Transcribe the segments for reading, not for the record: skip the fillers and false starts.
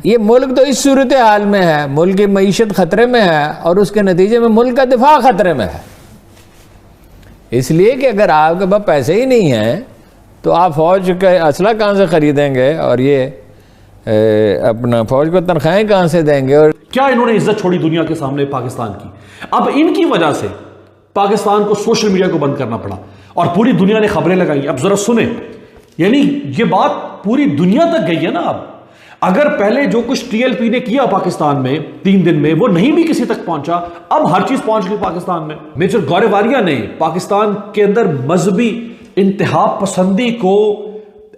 ये मुल्क तो इस सूरत हाल में है, मुल्क की मईशत खतरे में है और उसके नतीजे में मुल्क का दिफा खतरे में है। इसलिए कि अगर आपके पास पैसे ही नहीं हैं तो आप फौज का असला कहाँ से खरीदेंगे और ये अपना फौज को तनख्वाहें कहाँ से देंगे। और क्या इन्होंने इज्जत छोड़ी दुनिया के सामने पाकिस्तान की। अब इनकी वजह से पाकिस्तान को सोशल मीडिया को बंद करना पड़ा और पूरी दुनिया ने खबरें लगाई। अब जरा सुने, यानी ये बात पूरी दुनिया तक गई है ना। अब अगर पहले जो कुछ टीएलपी ने किया पाकिस्तान में 3 दिन में वो नहीं भी किसी तक पहुंचा, अब हर चीज पहुंच गई पाकिस्तान में। मेजर गौरव आर्या ने पाकिस्तान के अंदर मजहबी इंतहा पसंदी को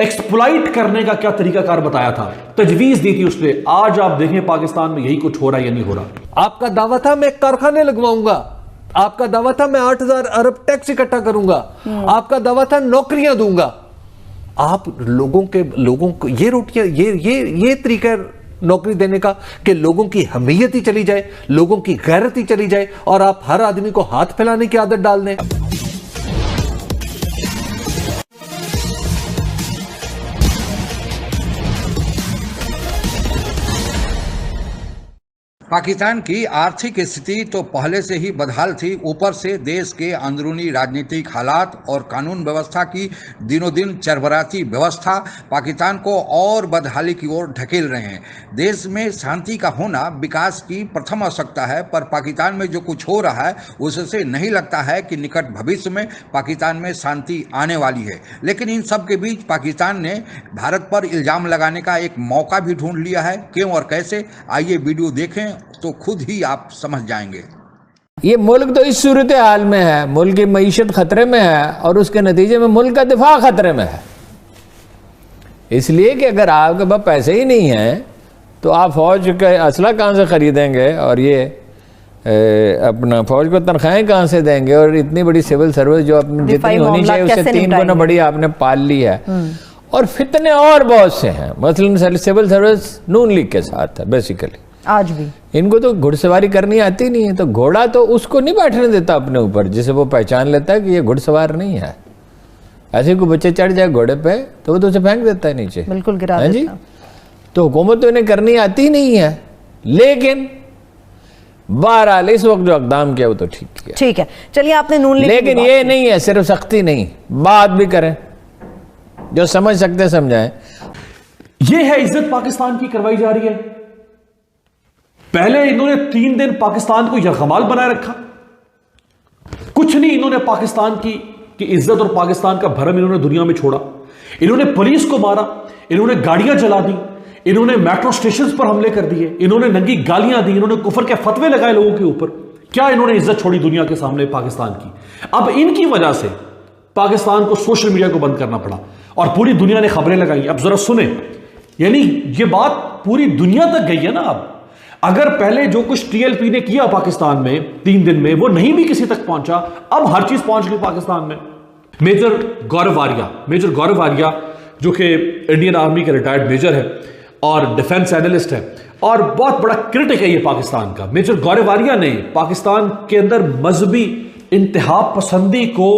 एक्सप्लॉइट करने का क्या तरीकाकार बताया था, तजवीज दी थी उसने। आज आप देखें पाकिस्तान में यही कुछ हो रहा है या नहीं हो रहा। आपका दावा था मैं कारखाने लगवाऊंगा, आपका दावा था मैं 8,000 अरब टैक्स इकट्ठा करूंगा, आपका दावा था नौकरियां दूंगा। आप लोगों को ये रोटियां ये तरीका नौकरी देने का कि लोगों की हमीयत ही चली जाए, लोगों की गैरत ही चली जाए और आप हर आदमी को हाथ फैलाने की आदत डाल दें। पाकिस्तान की आर्थिक स्थिति तो पहले से ही बदहाल थी, ऊपर से देश के अंदरूनी राजनीतिक हालात और कानून व्यवस्था की दिनों दिन चरबराती व्यवस्था पाकिस्तान को और बदहाली की ओर ढकेल रहे हैं। देश में शांति का होना विकास की प्रथम आवश्यकता है, पर पाकिस्तान में जो कुछ हो रहा है उससे नहीं लगता है कि निकट भविष्य में पाकिस्तान में शांति आने वाली है। लेकिन इन सब के बीच पाकिस्तान ने भारत पर इल्ज़ाम लगाने का एक मौका भी ढूंढ लिया है। क्यों और कैसे, आइए वीडियो देखें तो खुद ही आप समझ जाएंगे। ये मुल्क तो इस सूरत हाल में है, मुल्क की मईशत खतरे में है और उसके नतीजे में मुल्क का दिफा खतरे में है। इसलिए कि अगर आपके पास पैसे ही नहीं हैं तो आप फौज का असला कहाँ से खरीदेंगे और ये अपना फौज को तनख्वाहें कहाँ से देंगे। और इतनी बड़ी सिविल सर्विस जो अपनी जितनी होनी चाहिए उससे 3 गुना बड़ी आपने पाल ली है। और फितने और बहुत से हैं, मसलन सिविल सर्विस नून लीग के साथ है। बेसिकली आज भी इनको तो घुड़सवारी करनी आती नहीं है, तो घोड़ा तो उसको नहीं बैठने देता अपने ऊपर जिसे वो पहचान लेता है कि ये घुड़सवार नहीं है। ऐसे कोई बच्चे चढ़ जाए घोड़े पे तो वो तो उसे फेंक देता है नीचे, बिल्कुल गिरा देता। जी, तो हुकूमत तो इन्हें करनी आती नहीं है, लेकिन बहरहाल इस वक्त जो इक़दाम किया वो तो ठीक किया। ठीक है, चलिए आपने नून लीग, लेकिन ये नहीं है सिर्फ सख्ती नहीं, बात भी करें, जो समझ सकते समझाएं। ये है इज्जत पाकिस्तान की करवाई जा रही है। पहले इन्होंने 3 दिन पाकिस्तान को यरगमाल बनाए रखा, कुछ नहीं इन्होंने पाकिस्तान की इज्जत और पाकिस्तान का भरम इन्होंने दुनिया में छोड़ा। इन्होंने पुलिस को मारा, इन्होंने गाड़ियां जला दी, इन्होंने मेट्रो स्टेशन पर हमले कर दिए, इन्होंने नंगी गालियां दी, इन्होंने कुफर के फतवे लगाए लोगों के ऊपर। क्या इन्होंने इज्जत छोड़ी दुनिया के सामने पाकिस्तान की। अब इनकी वजह से पाकिस्तान को सोशल मीडिया को बंद करना पड़ा और पूरी दुनिया ने खबरें लगाई। अब जरा सुने, यानी ये बात पूरी दुनिया तक गई है ना। अब अगर पहले जो कुछ टीएलपी ने किया पाकिस्तान में 3 दिन में वो नहीं भी किसी तक पहुंचा, अब हर चीज पहुंच गई पाकिस्तान में। मेजर गौरव आर्या जो कि इंडियन आर्मी के रिटायर्ड मेजर है और डिफेंस एनालिस्ट है और बहुत बड़ा क्रिटिक है ये पाकिस्तान का। मेजर गौरव आर्या ने पाकिस्तान के अंदर मजहबी इंतहा पसंदी को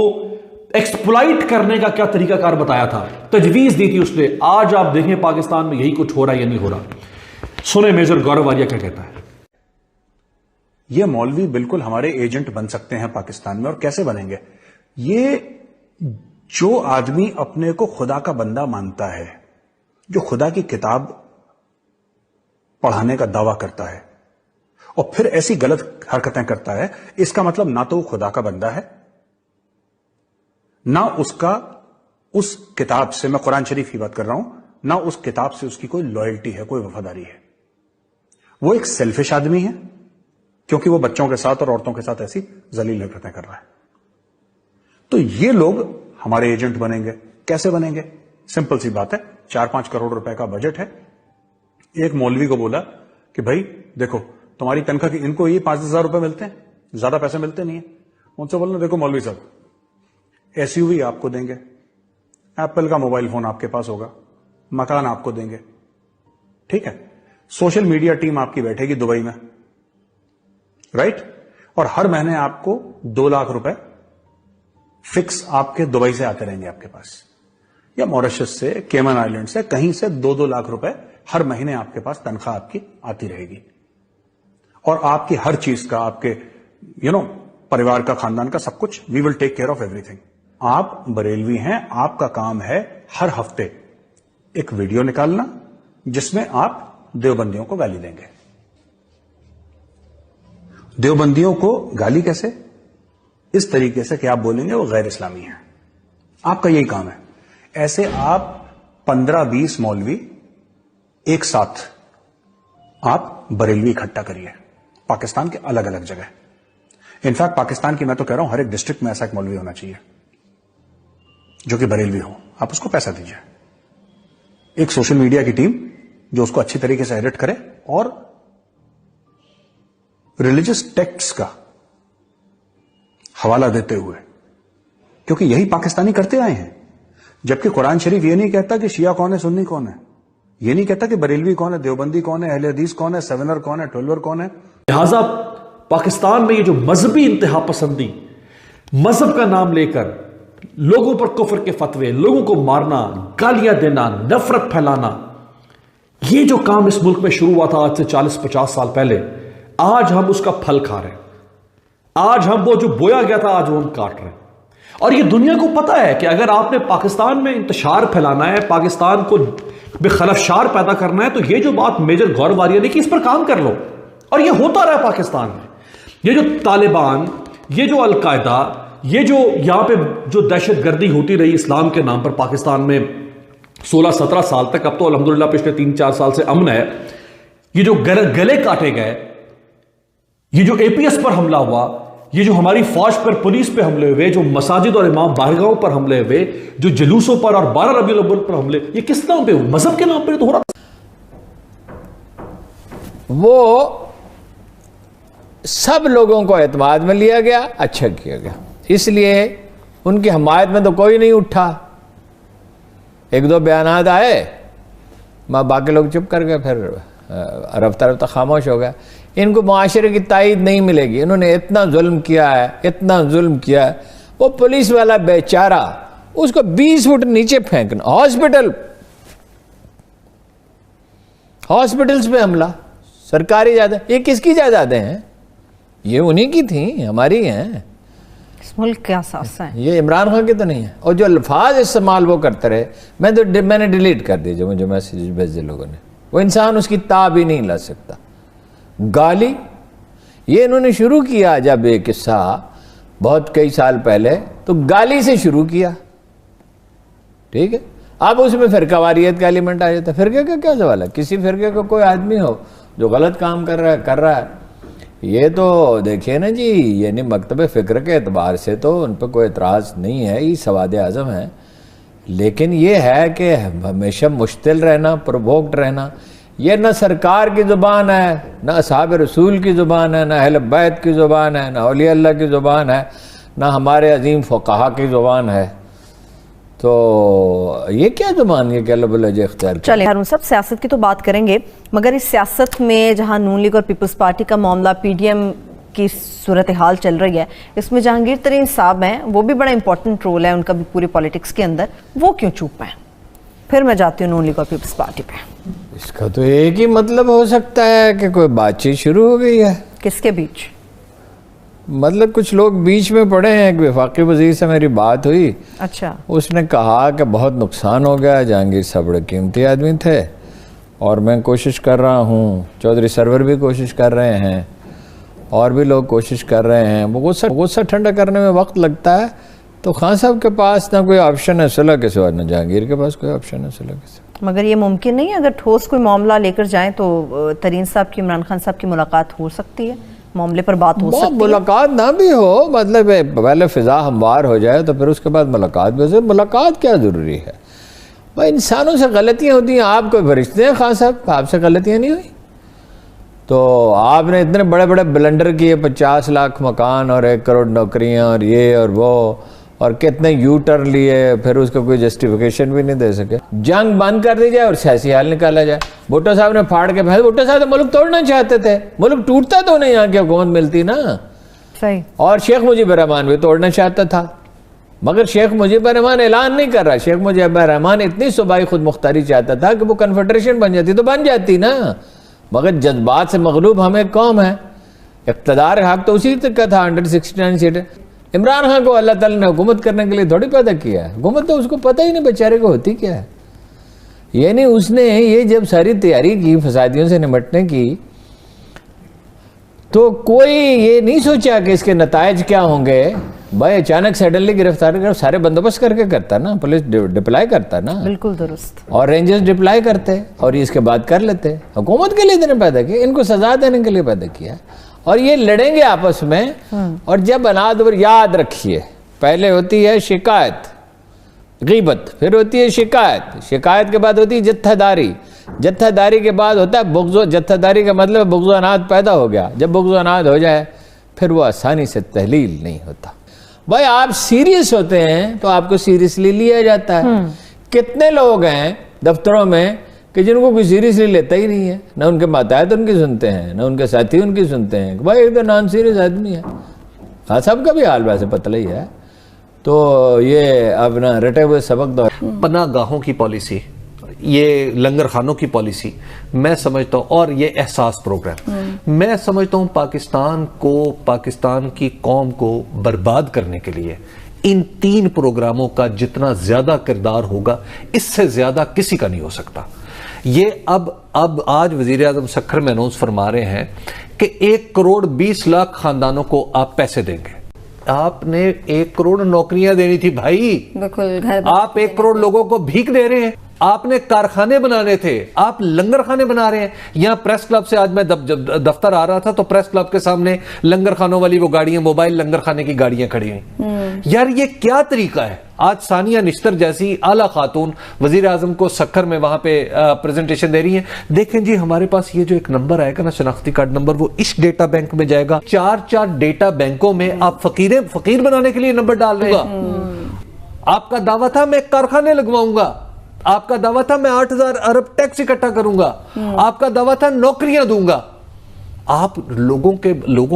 एक्सप्लॉइट करने का क्या तरीकाकार बताया था, तजवीज दी थी उसने। आज आप देखें पाकिस्तान में यही कुछ हो रहा है या नहीं हो रहा। सुने मेजर गौरव आर्या क्या कहता है। ये मौलवी बिल्कुल हमारे एजेंट बन सकते हैं पाकिस्तान में। और कैसे बनेंगे? ये जो आदमी अपने को खुदा का बंदा मानता है, जो खुदा की किताब पढ़ाने का दावा करता है और फिर ऐसी गलत हरकतें करता है, इसका मतलब ना तो वो खुदा का बंदा है, ना उसका उस किताब से, मैं कुरान शरीफ की बात कर रहा हूं, ना उस किताब से उसकी कोई लॉयल्टी है, कोई वफादारी है। वो एक सेल्फिश आदमी है क्योंकि वो बच्चों के साथ और औरतों के साथ ऐसी जलील हरकतें कर रहा है। तो ये लोग हमारे एजेंट बनेंगे। कैसे बनेंगे? सिंपल सी बात है, 4-5 करोड़ रुपए का बजट है। एक मौलवी को बोला कि भाई देखो तुम्हारी तनख्वाह की, इनको ये 5,000 रुपए मिलते हैं, ज्यादा पैसे मिलते नहीं है। उनसे बोलना देखो मौलवी साहब, एसयूवी आपको देंगे, एप्पल का मोबाइल फोन आपके पास होगा, मकान आपको देंगे, ठीक है, सोशल मीडिया टीम आपकी बैठेगी दुबई में, राइट, और हर महीने आपको 2 लाख रुपए फिक्स आपके दुबई से आते रहेंगे आपके पास, या मॉरिशस से, केमन आइलैंड से, कहीं से 2-2 लाख रुपए हर महीने आपके पास तनख्वाह आपकी आती रहेगी और आपकी हर चीज का, आपके परिवार का, खानदान का, सब कुछ, we will take care of everything. आप बरेलवी हैं, आपका काम है हर हफ्ते एक वीडियो निकालना जिसमें आप देवबंदियों को गाली देंगे। देवबंदियों को गाली कैसे? इस तरीके से कि आप बोलेंगे वो गैर इस्लामी है। आपका यही काम है। ऐसे आप 15-20 मौलवी एक साथ आप बरेलवी इकट्ठा करिए पाकिस्तान के अलग अलग जगह। इनफैक्ट पाकिस्तान की मैं तो कह रहा हूं हर एक डिस्ट्रिक्ट में ऐसा एक मौलवी होना चाहिए जो कि बरेलवी हो। आप उसको पैसा दीजिए, एक सोशल मीडिया की टीम जो उसको अच्छी तरीके से एडिट करे और रिलीजियस टेक्स्ट्स का हवाला देते हुए, क्योंकि यही पाकिस्तानी करते आए हैं। जबकि कुरान शरीफ ये नहीं कहता कि शिया कौन है, सुन्नी कौन है, ये नहीं कहता कि बरेलवी कौन है, देवबंदी कौन है, अहले हदीस कौन है, सेवनर कौन है, ट्वेल्वर कौन है। लिहाजा पाकिस्तान में ये जो मजहबी इंतहा पसंदी, मजहब का नाम लेकर लोगों पर कुफर के फतवे, लोगों को मारना, गालियां देना, नफरत फैलाना, ये जो काम इस मुल्क में शुरू हुआ था आज से 40-50 साल पहले, आज हम उसका फल खा रहे हैं। आज हम वो जो बोया गया था आज वो हम काट रहे हैं। और ये दुनिया को पता है कि अगर आपने पाकिस्तान में इंतशार फैलाना है, पाकिस्तान को बेखलफशार पैदा करना है, तो ये जो बात मेजर गौर वारिया ने कि इस पर काम कर लो। और ये होता रहा पाकिस्तान में। ये जो तालिबान, ये जो अलकायदा, ये जो यहां पे जो दहशतगर्दी होती रही इस्लाम के नाम पर पाकिस्तान में 16-17 साल तक, अब तो अल्हम्दुलिल्लाह पिछले 3-4 साल से अमन है। ये जो गले काटे गए, ये जो एपीएस पर हमला हुआ, ये जो हमारी फौज पर, पुलिस पे हमले हुए, जो मसाजिद और इमाम बारगाहों पर हमले हुए, जो जुलूसों पर और 12 रबीउल अव्वल पर हमले, ये किस नाम पे हुए? मजहब के नाम पे तो हो रहा। वो सब लोगों को एतमाद में लिया गया, अच्छा किया गया, इसलिए उनकी हमायत में तो कोई नहीं उठा। एक दो बयानात आए, बाकी लोग चुप कर गए, फिर रफ्ता रफ्ता खामोश हो गया। इनको मुआशरे की तायद नहीं मिलेगी। इन्होंने इतना जुल्म किया है, इतना जुल्म किया है। वो पुलिस वाला बेचारा, उसको 20 फुट नीचे फेंकना, हॉस्पिटल्स पे हमला, सरकारी जायदाद। ये किसकी जायदादें हैं? ये उन्हीं की थी, हमारी हैं। इस मुल्क का असास है, ये इमरान खान की तो नहीं है। और जो अल्फाज इस्तेमाल वो करते रहे, मैंने डिलीट कर दिया जो मुझे मैसेज भेजे लोगों ने। वो इंसान उसकी ताब ही नहीं ला सकता। गाली, ये इन्होंने शुरू किया जब ये किस्सा बहुत कई साल पहले, तो गाली से शुरू किया, ठीक है। अब उसमें फिरकावारियत का एलिमेंट आ जाता है। फिरके का क्या सवाल है? किसी फिरके को कोई आदमी हो जो गलत काम कर रहा है, ये तो देखिए ना जी, ये नहीं मकतब फ़िक्र के एतबार से तो उन पर कोई एतराज़ नहीं है, ये सवाद आज़म है। लेकिन ये है कि हमेशा मुश्तिल रहना, प्रोवोक्ड रहना, ये न सरकार की ज़ुबान है, न असहाब रसूल की ज़ुबान है, न अहले बैत की ज़ुबान है, न औलिया अल्लाह की ज़ुबान है, न हमारे अजीम फ़ुक़हा की ज़ुबान है। तो ये क्या ज़ुबान, ये क्या लबलज इख्तियार। चलिए हारून साहब, सियासत की तो बात करेंगे, मगर इस सियासत में जहां नून लीग और पीपल्स पार्टी का मामला, पीडीएम की सूरत हाल चल रही है, इसमें जहांगीर तरीन साहब हैं, वो भी बड़ा इंपॉर्टेंट रोल है उनका भी पूरी पॉलिटिक्स के अंदर, वो क्यों चुप हैं? फिर मैं जाती हूँ नून लीग और पीपल्स पार्टी पे। इसका तो एक ही मतलब हो सकता है कि कोई बातचीत शुरू हो गई है। किसके बीच? मतलब कुछ लोग बीच में पड़े हैं। एक वफाकी वजीर से मेरी बात हुई, अच्छा, उसने कहा कि बहुत नुकसान हो गया, जहांगीर साहब बड़े कीमती आदमी थे और मैं कोशिश कर रहा हूँ, चौधरी सरवर भी कोशिश कर रहे हैं और भी लोग कोशिश कर रहे हैं। वो गुस्सा ठंडा करने में वक्त लगता है। तो खान साहब के पास ना कोई ऑप्शन है सुलह के सिवा, ना जहांगीर के पास कोई ऑप्शन है सुलह के सिवा। मगर ये मुमकिन नहीं है, अगर ठोस कोई मामला लेकर जाएं तो तरीन साहब की, इमरान खान साहब की मुलाकात हो सकती है, मामले पर बात हो सकती है। मुलाकात ना भी हो, मतलब पहले फिजा हमवार हो जाए तो फिर उसके बाद मुलाकात भी हो। मुलाकात क्या ज़रूरी है भाई? इंसानों से गलतियाँ होती हैं। आप कोई फरिश्ते हैं खान साहब? आपसे गलतियाँ नहीं हुई? तो आपने इतने बड़े बड़े ब्लंडर किए, 50 लाख मकान और 1 करोड़ नौकरियाँ और ये और वो, और कितने यू टर्न लिए, फिर उसका कोई जस्टिफिकेशन भी नहीं दे सके। जंग बंद कर दी जाए और सियासी हाल निकाला जाए। भुट्टो साहब ने फाड़ के फेंक, भुट्टो साहब तो मुल्क तोड़ना चाहते थे, मुल्क टूटता तो नहीं, यहाँ की हुकूमत मिलती ना। सही। और शेख मुजीब रहमान भी तोड़ना चाहता था, मगर शेख मुजीबर रहमान ऐलान नहीं कर रहा। शेख मुजीबर रहमान इतनी सूबाई खुद मुख्तारी चाहता था कि वो कन्फेडरेशन बन जाती तो बन जाती ना, मगर जज्बात से मगलूब हम एक कौम है। इक़्तिदार हक तो उसी तक का था, 169 सीटें। इमरान खान को अल्लाह ताला ने हुकूमत करने के लिए थोड़ी पैदा किया है, हुकूमत तो उसको पता ही नहीं बेचारे को होती क्या है। यानी उसने ये जब सारी तैयारी की फसादियों से निपटने की, तो कोई ये नहीं सोचा कि इसके नतायज क्या होंगे। भाई अचानक सडनली गिरफ्तारी कर सारे बंदोबस्त करके करता ना, पुलिस डिप्लाई करता ना, बिल्कुल दुरुस्त, और रेंजर्स डिप्लाई करते और इसके बाद कर लेते। हुकूमत के लिए इन्होंने पैदा किया, इनको सजा देने के लिए पैदा किया, और ये लड़ेंगे आपस में। और जब अनादवर, याद रखिए, पहले होती है शिकायत, गीबत, फिर होती है शिकायत, शिकायत के बाद होती है जत्थादारी, जत्थादारी के बाद होता है बुग़्ज़। जत्थादारी का मतलब बुग़्ज़ अनाद पैदा हो गया। जब बुग़्ज़ अनाद हो जाए फिर वो आसानी से तहलील नहीं होता। भाई आप सीरियस होते हैं तो आपको सीरियसली लिया जाता है। कितने लोग हैं दफ्तरों में कि जिनको कोई सीरियसली लेता ही नहीं है, ना उनके माताहत उनकी सुनते हैं, ना उनके साथी उनकी सुनते हैं। भाई एक तो नॉन सीरियस आदमी है। हाँ, सबका भी हाल वैसे पतला ही है। तो ये अपना रटे हुए सबक दो। पनाहगाहों की पॉलिसी, ये लंगर खानों की पॉलिसी, मैं समझता हूँ, और ये एहसास प्रोग्राम, मैं समझता हूँ पाकिस्तान को, पाकिस्तान की कौम को बर्बाद करने के लिए इन 3 प्रोग्रामों का जितना ज्यादा किरदार होगा, इससे ज्यादा किसी का नहीं हो सकता। ये अब आज वजीर आजम सखर में अनाउंस फरमा रहे हैं कि 1 करोड़ 20 लाख खानदानों को आप पैसे देंगे। आपने 1 करोड़ नौकरियां देनी थी भाई, बिल्कुल। घर आप 1 करोड़ लोगों को भीख दे रहे हैं। आपने कारखाने बनाने थे, आप लंगर खाने बना रहे हैं। यहां प्रेस क्लब से आज मैं जब दफ्तर आ रहा था तो प्रेस क्लब के सामने लंगर खानों वाली वो गाड़ियां, मोबाइल लंगर खाने की गाड़ियां खड़ी हुई। यार ये क्या तरीका है? आज सानिया निश्तर जैसी आला खातून वजीर आजम को सखर में वहां पे प्रेजेंटेशन दे रही है। देखें जी, हमारे पास ये जो एक नंबर आएगा ना, शनाख्ती कार्ड नंबर, वो इस डेटा बैंक में जाएगा। 4 डेटा बैंकों में आप फकीर बनाने के लिए नंबर डाल रहे हैं। आपका दावा था मैं कारखाने लगवाऊंगा, आपका दावा था मैं 8,000 अरब टैक्स इकट्ठा करूंगा, आपका दावा था नौकरियां दूंगा। आप लोगों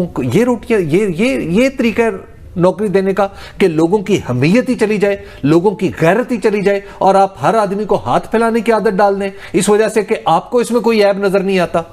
को ये रोटियां, ये तरीका नौकरी देने का कि लोगों की हमीयत ही चली जाए, लोगों की गैरत ही चली जाए, और आप हर आदमी को हाथ फैलाने की आदत डाल दें इस वजह से कि आपको इसमें कोई ऐब नजर नहीं आता।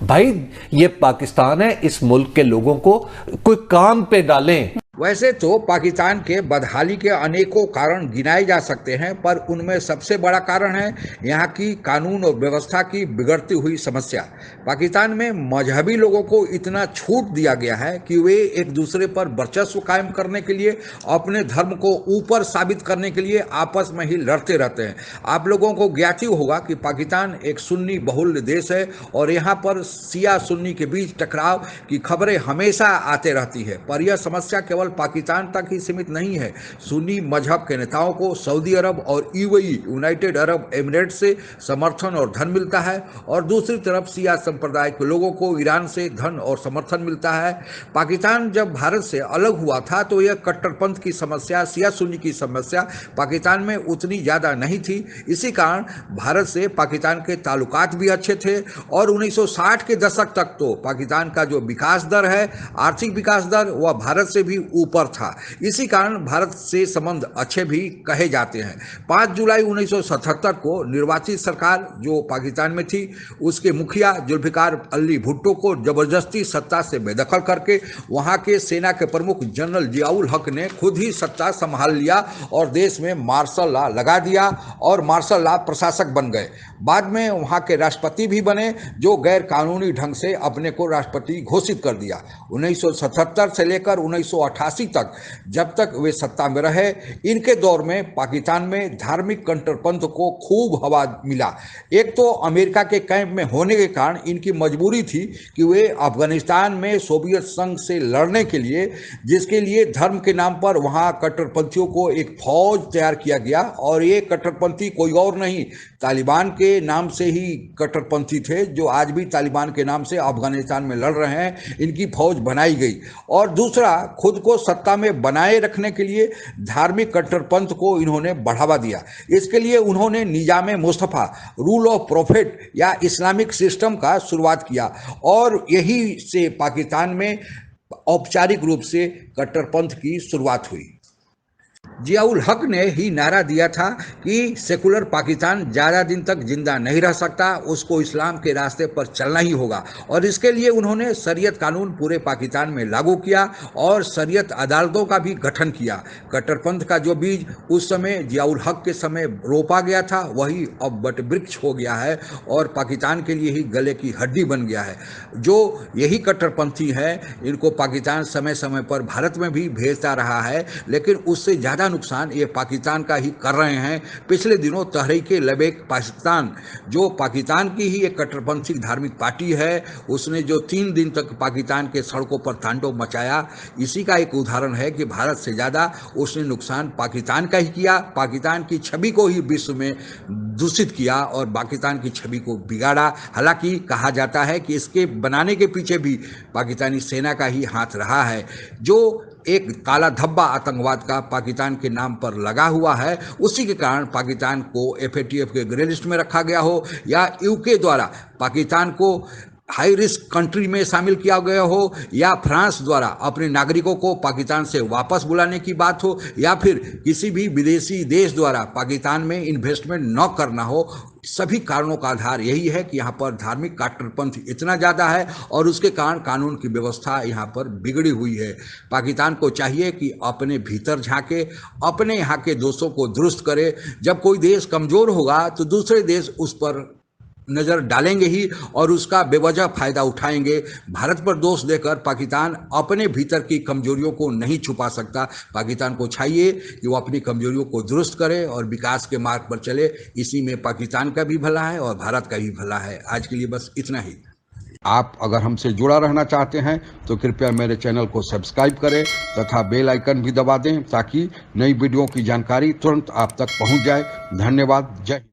भाई ये पाकिस्तान है, इस मुल्क के लोगों को कोई काम पे डालें। वैसे तो पाकिस्तान के बदहाली के अनेकों कारण गिनाए जा सकते हैं, पर उनमें सबसे बड़ा कारण है यहाँ की कानून और व्यवस्था की बिगड़ती हुई समस्या। पाकिस्तान में मजहबी लोगों को इतना छूट दिया गया है कि वे एक दूसरे पर वर्चस्व कायम करने के लिए, अपने धर्म को ऊपर साबित करने के लिए आपस में ही लड़ते रहते हैं। आप लोगों को ज्ञात ही होगा कि पाकिस्तान एक सुन्नी बहुल देश है और यहाँ पर शिया सुन्नी के बीच टकराव की खबरें हमेशा आते रहती है। पर यह समस्या केवल पाकिस्तान तक ही सीमित नहीं है। सुन्नी मजहब के नेताओं को सऊदी अरब और यूएई यूनाइटेड अरब एमिरेट से समर्थन और धन मिलता है, और दूसरी तरफ शिया संप्रदाय के लोगों को ईरान से धन और समर्थन मिलता है। पाकिस्तान जब भारत से अलग हुआ था तो यह कट्टरपंथ की समस्या, शिया सुन्नी की समस्या पाकिस्तान में उतनी ज़्यादा नहीं थी। इसी कारण भारत से पाकिस्तान के ताल्लुकात भी अच्छे थे, और 1960 के दशक तक तो पाकिस्तान का जो विकास दर है, आर्थिक विकास दर, वह भारत से भी ऊपर था। इसी कारण भारत से संबंध अच्छे भी कहे जाते हैं। 5 जुलाई 1977 को निर्वाचित सरकार जो पाकिस्तान में थी, उसके मुखिया जुल्फिकार अली भुट्टो को जबरदस्ती सत्ता से बेदखल करके वहां के सेना के प्रमुख जनरल जियाउल हक ने खुद ही सत्ता संभाल लिया और देश में मार्शल लॉ लगा दिया और मार्शल लॉ प्रशासक बन गए। बाद में वहां के राष्ट्रपति भी बने जो गैर कानूनी ढंग से अपने को राष्ट्रपति घोषित कर दिया। 1977 से लेकर 1988 तक जब तक वे सत्ता में रहे, इनके दौर में पाकिस्तान में धार्मिक कट्टरपंथ को खूब हवा मिला। एक तो अमेरिका के कैंप में होने के कारण इनकी मजबूरी थी कि वे अफगानिस्तान में सोवियत संघ से लड़ने के लिए, जिसके लिए धर्म के नाम पर वहां कट्टरपंथियों को एक फौज तैयार किया गया, और ये कट्टरपंथी कोई और नहीं, तालिबान के नाम से ही कट्टरपंथी थे जो आज भी तालिबान के नाम से अफगानिस्तान में लड़ रहे हैं। इनकी फौज बनाई गई, और दूसरा खुद को सत्ता में बनाए रखने के लिए धार्मिक कट्टरपंथ को इन्होंने बढ़ावा दिया। इसके लिए उन्होंने निजाम मुस्तफ़ा, रूल ऑफ प्रॉफिट या इस्लामिक सिस्टम का शुरुआत किया, और यही से पाकिस्तान में औपचारिक रूप से कट्टरपंथ की शुरुआत हुई। जियाउल हक ने ही नारा दिया था कि सेकुलर पाकिस्तान ज़्यादा दिन तक जिंदा नहीं रह सकता, उसको इस्लाम के रास्ते पर चलना ही होगा। और इसके लिए उन्होंने शरीयत कानून पूरे पाकिस्तान में लागू किया और शरीयत अदालतों का भी गठन किया। कट्टरपंथ का जो बीज उस समय जियाउल हक के समय रोपा गया था वही अब बट वृक्ष हो गया है और पाकिस्तान के लिए ही गले की हड्डी बन गया है। जो यही कट्टरपंथी हैं इनको पाकिस्तान समय समय पर भारत में भी भेजता रहा है, लेकिन उससे ज़्यादा नुकसान ये पाकिस्तान का ही कर रहे हैं। पिछले दिनों तहरीक-ए-लबैक पाकिस्तान, जो पाकिस्तान की ही एक कट्टरपंथी धार्मिक पार्टी है, उसने जो 3 दिन तक पाकिस्तान के सड़कों पर तांडव मचाया, इसी का एक उदाहरण है कि भारत से ज़्यादा उसने नुकसान पाकिस्तान का ही किया, पाकिस्तान की छवि को ही विश्व में दूषित किया और पाकिस्तान की छवि को बिगाड़ा। हालांकि कहा जाता है कि इसके बनाने के पीछे भी पाकिस्तानी सेना का ही हाथ रहा है। जो एक काला धब्बा आतंकवाद का पाकिस्तान के नाम पर लगा हुआ है, उसी के कारण पाकिस्तान को FATF के ग्रे लिस्ट में रखा गया हो या UK द्वारा पाकिस्तान को हाई रिस्क कंट्री में शामिल किया गया हो या फ्रांस द्वारा अपने नागरिकों को पाकिस्तान से वापस बुलाने की बात हो या फिर किसी भी विदेशी देश द्वारा पाकिस्तान में इन्वेस्टमेंट न करना हो, सभी कारणों का आधार यही है कि यहाँ पर धार्मिक कट्टरपंथ इतना ज़्यादा है और उसके कारण कानून की व्यवस्था यहाँ पर बिगड़ी हुई है। पाकिस्तान को चाहिए कि अपने भीतर झांके, अपने यहाँ के दोषों को दुरुस्त करे। जब कोई देश कमज़ोर होगा तो दूसरे देश उस पर नज़र डालेंगे ही और उसका बेवजह फ़ायदा उठाएंगे। भारत पर दोष देकर पाकिस्तान अपने भीतर की कमजोरियों को नहीं छुपा सकता। पाकिस्तान को चाहिए कि वो अपनी कमजोरियों को दुरुस्त करे और विकास के मार्ग पर चले। इसी में पाकिस्तान का भी भला है और भारत का भी भला है। आज के लिए बस इतना ही। आप अगर हमसे जुड़ा रहना चाहते हैं तो कृपया मेरे चैनल को सब्सक्राइब करें तथा बेल आइकन भी दबा दें ताकि नई वीडियो की जानकारी तुरंत आप तक पहुंच जाए। धन्यवाद। जय